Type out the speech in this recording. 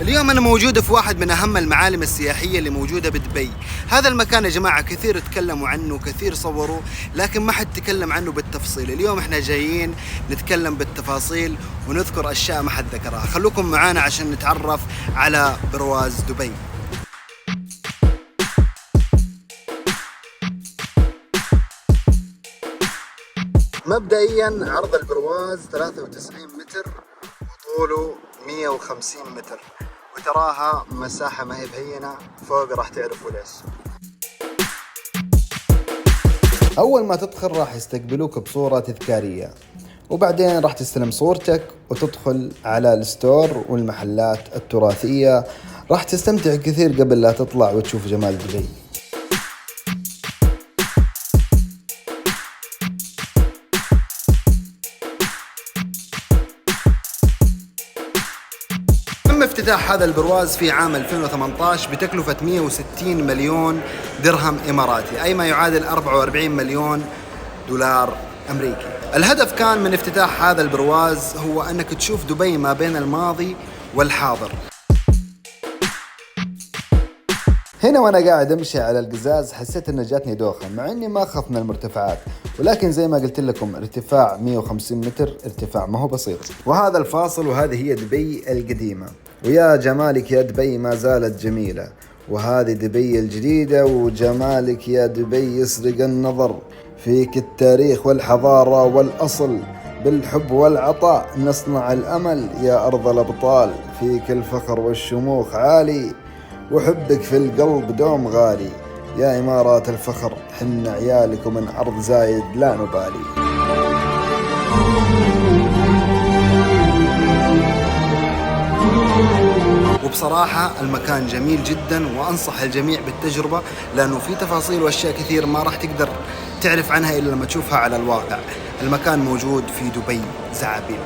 اليوم أنا موجودة في واحد من أهم المعالم السياحية اللي موجودة بدبي. هذا المكان يا جماعة كثير تكلموا عنه وكثير صوروا، لكن ما حد تكلم عنه بالتفصيل. اليوم احنا جايين نتكلم بالتفاصيل ونذكر أشياء ما حد ذكرها. خلوكم معانا عشان نتعرف على برواز دبي. مبدئيا عرض البرواز 93 متر وطوله 150 متر، وتراها مساحة ما هي بهينة. فوق راح تعرفوا ليش. أول ما تدخل راح يستقبلوك بصورة تذكارية، وبعدين راح تستلم صورتك وتدخل على الستور والمحلات التراثية. راح تستمتع كثير قبل لا تطلع وتشوف جمال دبي. تم افتتاح هذا البرواز في عام 2018 بتكلفة 160 مليون درهم إماراتي، أي ما يعادل 44 مليون دولار أمريكي. الهدف كان من افتتاح هذا البرواز هو أنك تشوف دبي ما بين الماضي والحاضر. هنا وانا قاعد امشي على القزاز حسيت ان جاتني دوخة، مع اني ما اخاف من المرتفعات، ولكن زي ما قلت لكم ارتفاع 150 متر ارتفاع ما هو بسيط. وهذا الفاصل، وهذه هي دبي القديمة، ويا جمالك يا دبي ما زالت جميلة. وهذه دبي الجديدة، وجمالك يا دبي يسرق النظر. فيك التاريخ والحضارة والأصل، بالحب والعطاء نصنع الأمل يا أرض الأبطال. فيك الفخر والشموخ عالي، وحبك في القلب دوم غالي. يا إمارات الفخر حن عيالك، ومن أرض زايد لا نبالي. وبصراحة المكان جميل جدا، وأنصح الجميع بالتجربة، لأنه في تفاصيل وأشياء كثير ما راح تقدر تعرف عنها إلا لما تشوفها على الواقع. المكان موجود في دبي زعابيل.